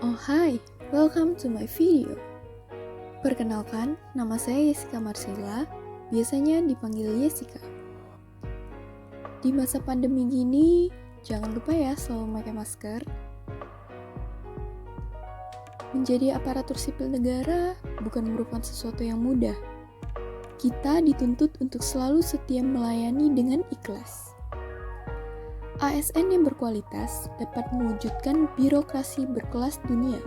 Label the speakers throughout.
Speaker 1: Oh hai, welcome to my video. Perkenalkan, nama saya Jessica Marcella, biasanya dipanggil Jessica. Di masa pandemi gini, jangan lupa ya selalu pakai masker. Menjadi aparatur sipil negara bukan merupakan sesuatu yang mudah. Kita dituntut untuk selalu setia melayani dengan ikhlas. ASN yang berkualitas dapat mewujudkan birokrasi berkelas dunia.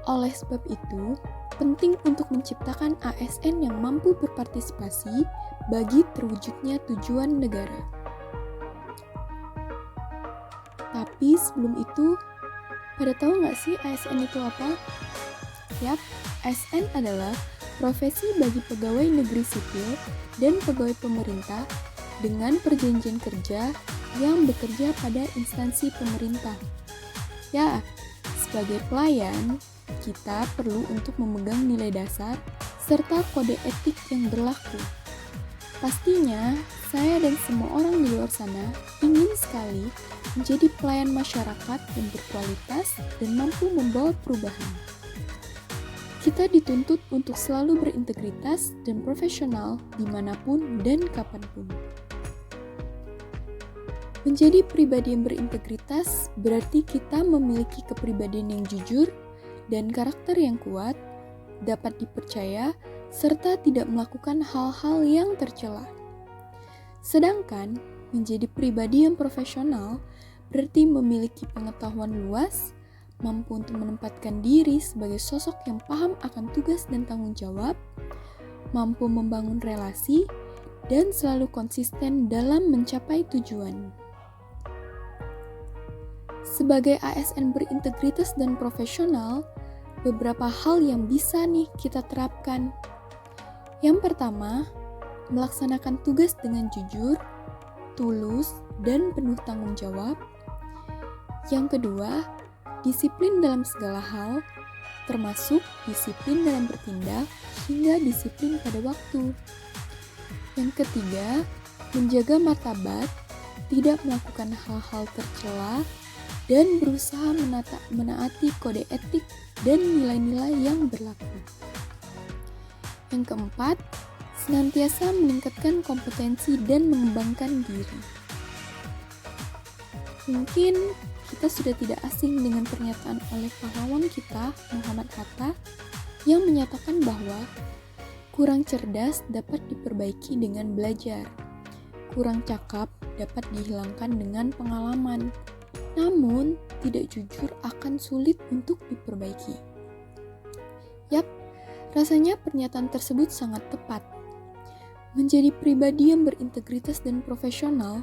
Speaker 1: Oleh sebab itu, penting untuk menciptakan ASN yang mampu berpartisipasi bagi terwujudnya tujuan negara. Tapi sebelum itu, pada tahu nggak sih ASN itu apa? Yap, ASN adalah profesi bagi pegawai negeri sipil dan pegawai pemerintah dengan perjanjian kerja yang bekerja pada instansi pemerintah. Ya, sebagai pelayan, kita perlu untuk memegang nilai dasar serta kode etik yang berlaku. Pastinya, saya dan semua orang di luar sana ingin sekali menjadi pelayan masyarakat yang berkualitas dan mampu membawa perubahan. Kita dituntut untuk selalu berintegritas dan profesional dimanapun dan kapanpun. Menjadi pribadi yang berintegritas berarti kita memiliki kepribadian yang jujur dan karakter yang kuat, dapat dipercaya, serta tidak melakukan hal-hal yang tercela. Sedangkan, menjadi pribadi yang profesional berarti memiliki pengetahuan luas, mampu untuk menempatkan diri sebagai sosok yang paham akan tugas dan tanggung jawab, mampu membangun relasi, dan selalu konsisten dalam mencapai tujuan. Sebagai ASN berintegritas dan profesional, beberapa hal yang bisa nih kita terapkan. Yang pertama, melaksanakan tugas dengan jujur, tulus, dan penuh tanggung jawab. Yang kedua, disiplin dalam segala hal, termasuk disiplin dalam bertindak hingga disiplin pada waktu. Yang ketiga, menjaga martabat, tidak melakukan hal-hal tercela, dan berusaha menaati kode etik dan nilai-nilai yang berlaku. Yang keempat, senantiasa meningkatkan kompetensi dan mengembangkan diri. Mungkin kita sudah tidak asing dengan pernyataan oleh pahlawan kita, Muhammad Hatta, yang menyatakan bahwa kurang cerdas dapat diperbaiki dengan belajar, kurang cakap dapat dihilangkan dengan pengalaman, namun tidak jujur akan sulit untuk diperbaiki. Yap, rasanya pernyataan tersebut sangat tepat. Menjadi pribadi yang berintegritas dan profesional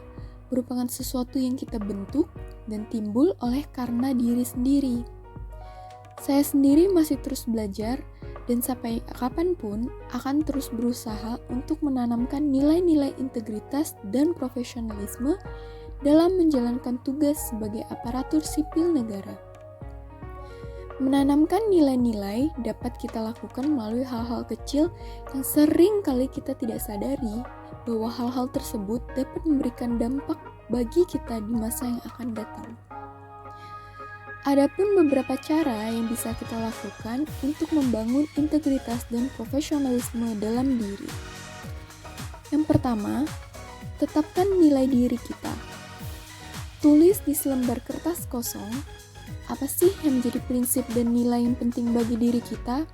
Speaker 1: merupakan sesuatu yang kita bentuk dan timbul oleh karena diri sendiri. Saya sendiri masih terus belajar dan sampai kapanpun akan terus berusaha untuk menanamkan nilai-nilai integritas dan profesionalisme dalam menjalankan tugas sebagai aparatur sipil negara. Menanamkan nilai-nilai dapat kita lakukan melalui hal-hal kecil yang sering kali kita tidak sadari bahwa hal-hal tersebut dapat memberikan dampak bagi kita di masa yang akan datang. Adapun beberapa cara yang bisa kita lakukan untuk membangun integritas dan profesionalisme dalam diri. Yang pertama, tetapkan nilai diri kita. Tulis di selembar kertas kosong, apa sih yang menjadi prinsip dan nilai yang penting bagi diri kita?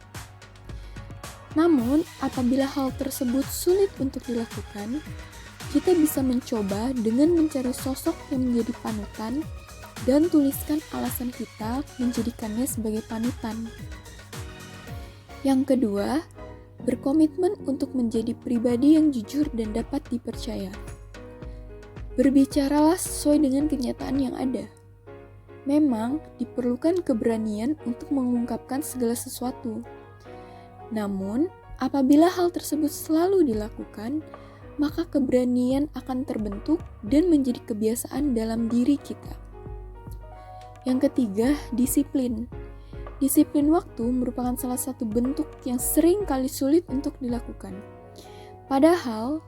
Speaker 1: Namun, apabila hal tersebut sulit untuk dilakukan, kita bisa mencoba dengan mencari sosok yang menjadi panutan dan tuliskan alasan kita menjadikannya sebagai panutan. Yang kedua, berkomitmen untuk menjadi pribadi yang jujur dan dapat dipercaya. Berbicaralah sesuai dengan kenyataan yang ada. Memang diperlukan keberanian untuk mengungkapkan segala sesuatu. Namun, apabila hal tersebut selalu dilakukan, maka keberanian akan terbentuk dan menjadi kebiasaan dalam diri kita. Yang ketiga, disiplin. Disiplin waktu merupakan salah satu bentuk yang sering kali sulit untuk dilakukan. Padahal,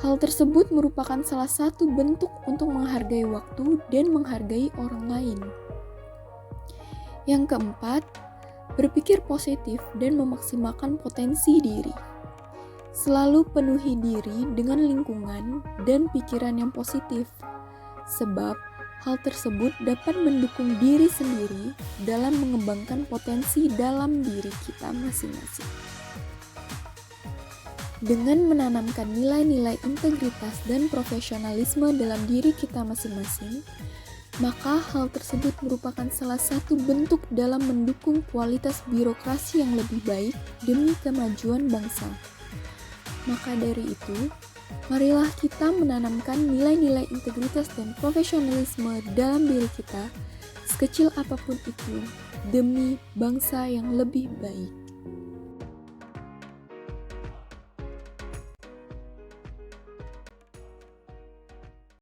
Speaker 1: hal tersebut merupakan salah satu bentuk untuk menghargai waktu dan menghargai orang lain. Yang keempat, berpikir positif dan memaksimalkan potensi diri. Selalu penuhi diri dengan lingkungan dan pikiran yang positif, sebab hal tersebut dapat mendukung diri sendiri dalam mengembangkan potensi dalam diri kita masing-masing. Dengan menanamkan nilai-nilai integritas dan profesionalisme dalam diri kita masing-masing, maka hal tersebut merupakan salah satu bentuk dalam mendukung kualitas birokrasi yang lebih baik demi kemajuan bangsa. Maka dari itu, marilah kita menanamkan nilai-nilai integritas dan profesionalisme dalam diri kita, sekecil apapun itu, demi bangsa yang lebih baik.